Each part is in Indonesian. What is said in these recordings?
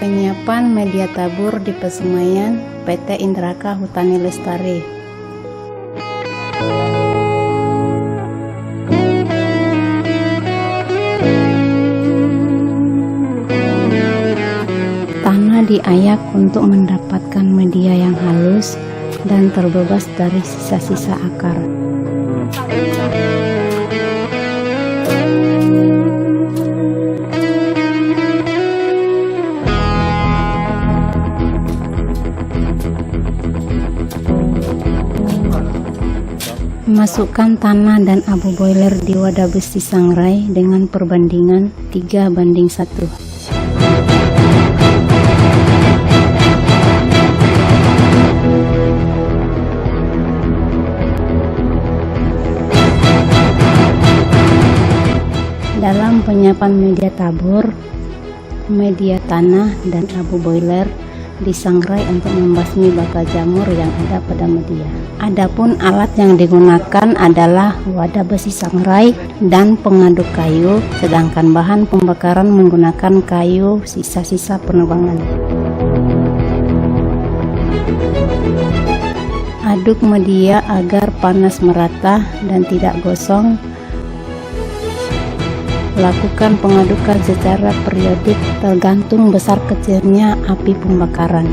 Penyiapan media tabur di Pesemaian PT Indraka Hutani Lestari. Tanah diayak untuk mendapatkan media yang halus dan terbebas dari sisa-sisa akar. Masukkan tanah dan abu boiler di wadah besi sangrai dengan perbandingan 3:1. Dalam penyiapan media tabur, media tanah dan abu boiler disangrai untuk membasmi bakal jamur yang ada pada media. Adapun alat yang digunakan adalah wadah besi sangrai dan pengaduk kayu, sedangkan bahan pembakaran menggunakan kayu sisa-sisa penebangan. Aduk media agar panas merata dan tidak gosong. Lakukan pengadukan secara periodik tergantung besar kecilnya api pembakaran.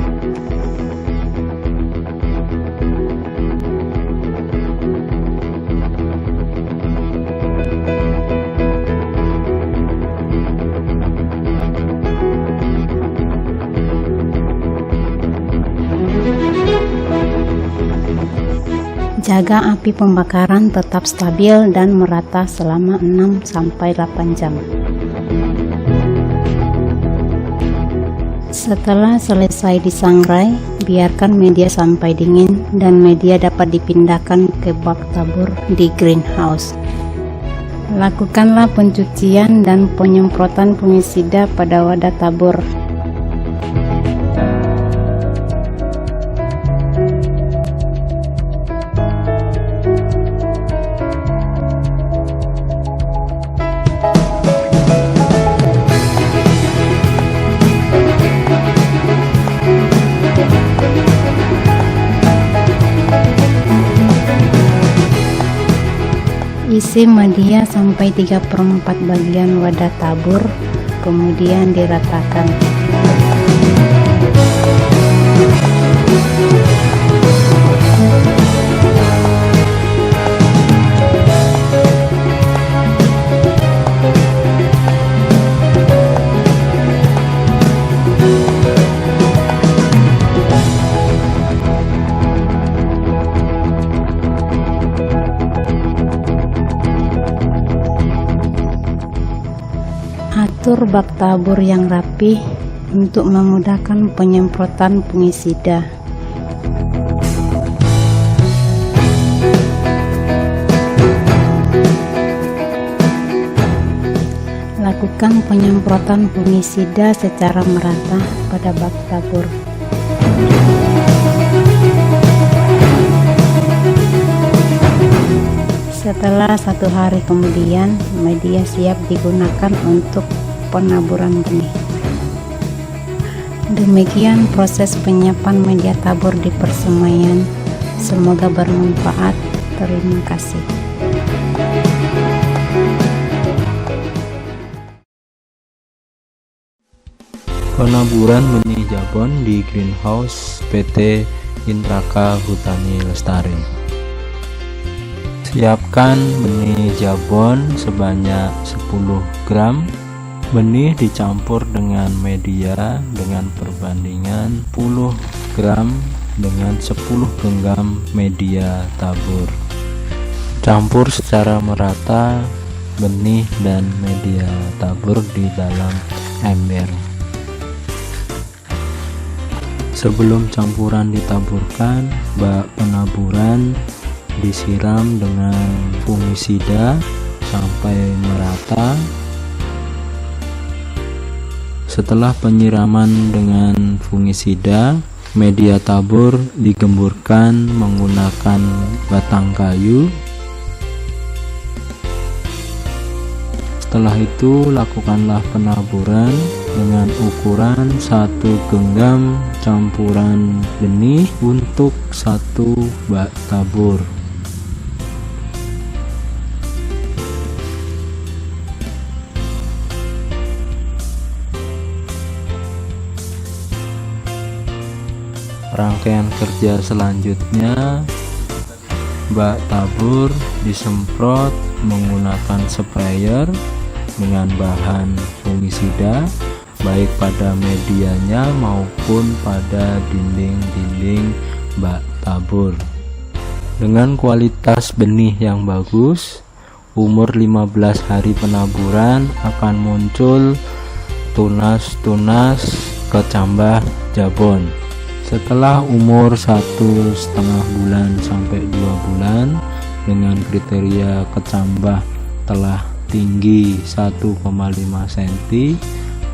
Jaga api pembakaran tetap stabil dan merata selama 6-8 jam. Setelah selesai disangrai, biarkan media sampai dingin dan media dapat dipindahkan ke bak tabur di greenhouse. Lakukanlah pencucian dan penyemprotan fungisida pada wadah tabur. Isi media sampai 3/4 bagian wadah tabur, kemudian diratakan. Atur bak tabur yang rapi untuk memudahkan penyemprotan fungisida. Lakukan penyemprotan fungisida secara merata pada bak tabur. Setelah 1 hari kemudian, media siap digunakan untuk penaburan benih. Demikian proses penyiapan media tabur di Persemaian. Semoga bermanfaat. Terima kasih. Penaburan benih jabon di greenhouse PT Indraka Hutani Lestari. Siapkan benih jabon sebanyak 10 gram. Benih dicampur dengan media dengan perbandingan 10 gram dengan 10 genggam media tabur. Campur secara merata benih dan media tabur di dalam ember. Sebelum campuran ditaburkan, bak penaburan disiram dengan fungisida sampai merata. Setelah penyiraman dengan fungisida, media tabur digemburkan menggunakan batang kayu. Setelah itu lakukanlah penaburan dengan ukuran 1 genggam campuran benih untuk 1 bak tabur. Rangkaian kerja selanjutnya, bak tabur disemprot menggunakan sprayer dengan bahan fungisida baik pada medianya maupun pada dinding-dinding bak tabur. Dengan kualitas benih yang bagus, umur 15 hari penaburan akan muncul tunas-tunas kecambah jabon. Setelah umur 1,5 bulan sampai 2 bulan dengan kriteria kecambah telah tinggi 1,5 cm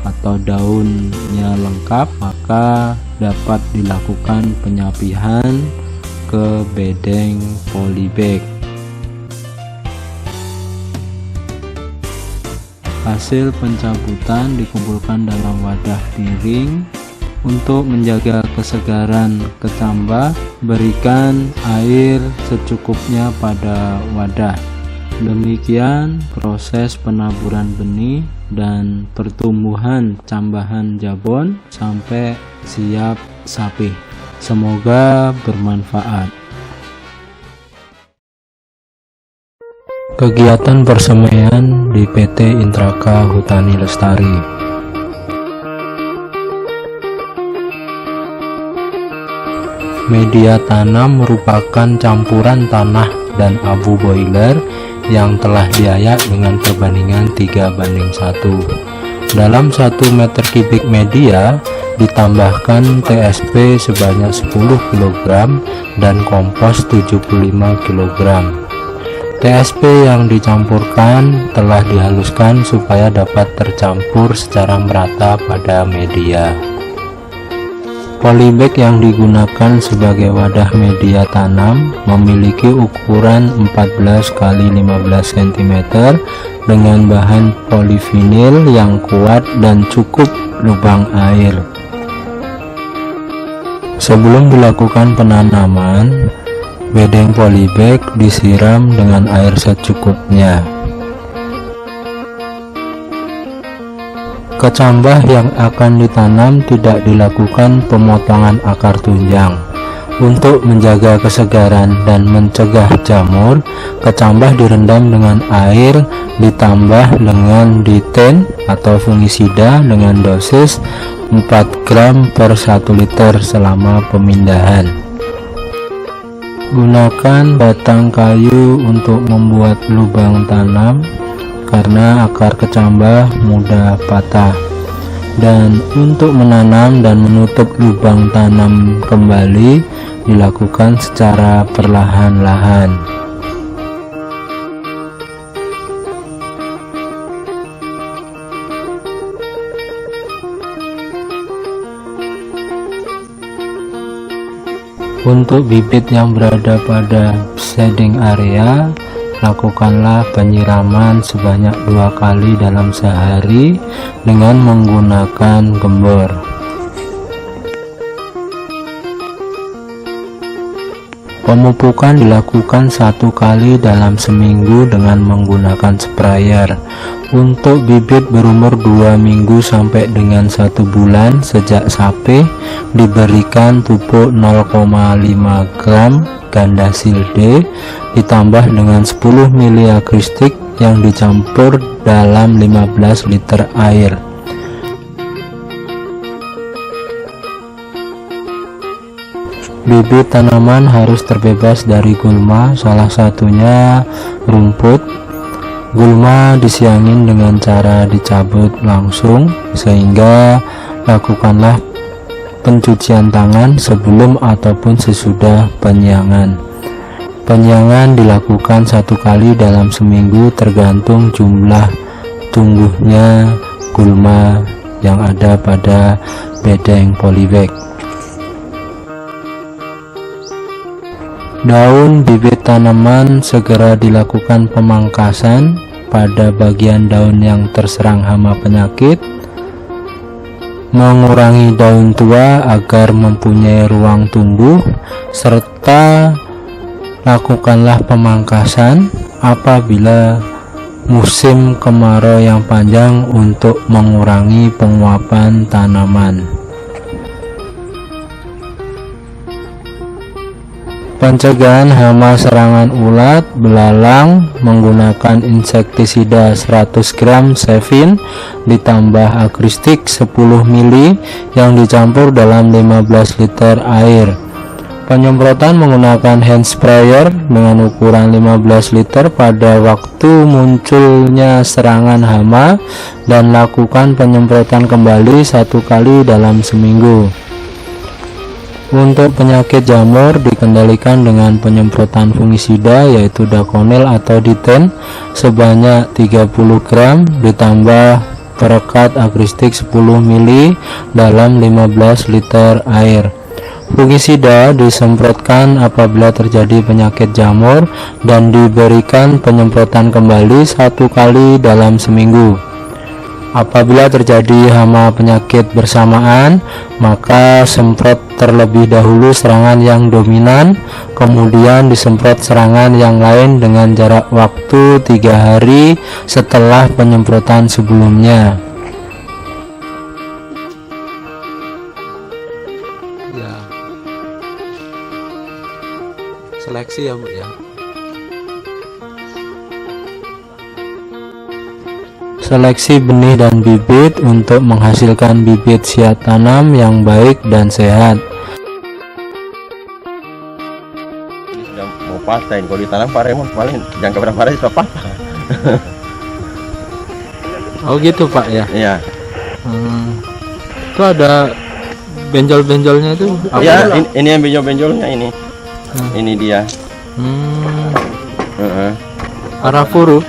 atau daunnya lengkap, maka dapat dilakukan penyapihan ke bedeng polybag. Hasil pencabutan dikumpulkan dalam wadah piring. Untuk menjaga kesegaran kecambah, berikan air secukupnya pada wadah. Demikian proses penaburan benih dan pertumbuhan cambahan jabon sampai siap sapih. Semoga bermanfaat. Kegiatan persemaian di PT Intraka Hutani Lestari. Media tanam merupakan campuran tanah dan abu boiler yang telah diayak dengan perbandingan 3:1. Dalam 1 meter kubik media ditambahkan TSP sebanyak 10 kg dan kompos 75 kg. TSP yang dicampurkan telah dihaluskan supaya dapat tercampur secara merata pada media. Polybag yang digunakan sebagai wadah media tanam memiliki ukuran 14 x 15 cm dengan bahan polivinil yang kuat dan cukup lubang air. Sebelum dilakukan penanaman, bedeng polybag disiram dengan air secukupnya. Kecambah yang akan ditanam tidak dilakukan pemotongan akar tunjang. Untuk menjaga kesegaran dan mencegah jamur, kecambah direndam dengan air ditambah dengan diten atau fungisida dengan dosis 4 gram per 1 liter selama pemindahan. Gunakan batang kayu untuk membuat lubang tanam karena akar kecambah mudah patah, dan untuk menanam dan menutup lubang tanam kembali dilakukan secara perlahan-lahan. Untuk bibit yang berada pada shading area, lakukanlah penyiraman sebanyak 2 kali dalam sehari dengan menggunakan gembor. Pemupukan dilakukan 1 kali dalam seminggu dengan menggunakan sprayer. Untuk bibit berumur 2 minggu sampai dengan 1 bulan sejak sapih, diberikan pupuk 0,5 gram gandasil D ditambah dengan 10 ml agristik yang dicampur dalam 15 liter air. Bibit tanaman harus terbebas dari gulma, salah satunya rumput. Gulma disiangin dengan cara dicabut langsung, sehingga lakukanlah pencucian tangan sebelum ataupun sesudah penyiangan. Penyiangan dilakukan 1 kali dalam seminggu tergantung jumlah tumbuhnya gulma yang ada pada bedeng polybag. Daun bibit tanaman segera dilakukan pemangkasan pada bagian daun yang terserang hama penyakit. mengurangi daun tua agar mempunyai ruang tumbuh, serta lakukanlah pemangkasan apabila musim kemarau yang panjang untuk mengurangi penguapan tanaman. Pencegahan hama serangan ulat belalang menggunakan insektisida 100 gram Sevin ditambah agristik 10 mili yang dicampur dalam 15 liter air. Penyemprotan menggunakan hand sprayer dengan ukuran 15 liter pada waktu munculnya serangan hama dan lakukan penyemprotan kembali 1 kali dalam seminggu. Untuk penyakit jamur dikendalikan dengan penyemprotan fungisida yaitu Daconil atau Diten sebanyak 30 gram ditambah perekat agristik 10 mili dalam 15 liter air. Fungisida disemprotkan apabila terjadi penyakit jamur dan diberikan penyemprotan kembali 1 kali dalam seminggu. Apabila terjadi hama penyakit bersamaan, maka semprot terlebih dahulu serangan yang dominan, kemudian disemprot serangan yang lain dengan jarak waktu 3 hari setelah penyemprotan sebelumnya. Ya. Seleksi ya Bu ya. Seleksi benih dan bibit untuk menghasilkan bibit siap tanam yang baik dan sehat. Ini sudah mau patah, kalau ditanam Pak Raymond paling jangka berapa hari sudah patah. Oh gitu Pak ya? Iya. Itu ada benjol-benjolnya itu? Ya, ini yang benjol-benjolnya ini. Ini dia. Arafuru.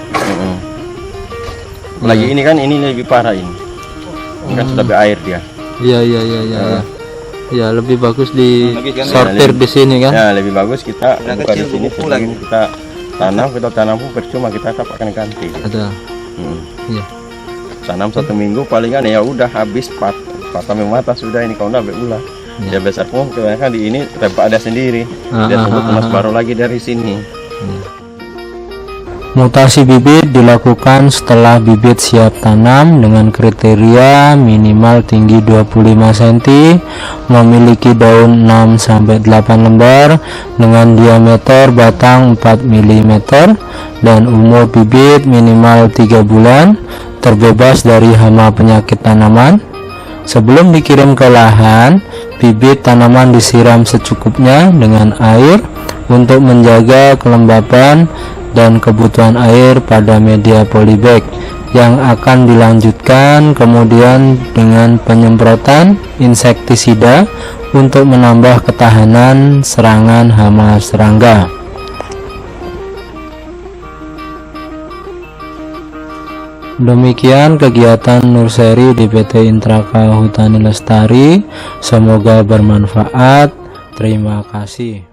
Lagi ini kan ini lebih parah ini. Kan sudah berair dia. Iya. Ya lebih bagus di sortir di sini kan? Ya lebih bagus kita buka di sini sebelum kita tanam pun percuma kita akan ganti. Ada. Iya. Tanam 1 minggu palingan ya udah habis patah memata sudah ini kalau udah berulah. Ya besar pun kebanyakan di ini tempat ada sendiri. Dia tunggu tunas baru lagi dari sini. Mutasi bibit dilakukan setelah bibit siap tanam dengan kriteria minimal tinggi 25 cm, memiliki daun 6-8 lembar dengan diameter batang 4 mm dan umur bibit minimal 3 bulan, terbebas dari hama penyakit tanaman. Sebelum dikirim ke lahan, bibit tanaman disiram secukupnya dengan air untuk menjaga kelembapan dan kebutuhan air pada media polybag yang akan dilanjutkan kemudian dengan penyemprotan insektisida untuk menambah ketahanan serangan hama serangga. Demikian kegiatan Nurseri di PT Intraka Hutani Lestari, semoga bermanfaat. Terima kasih.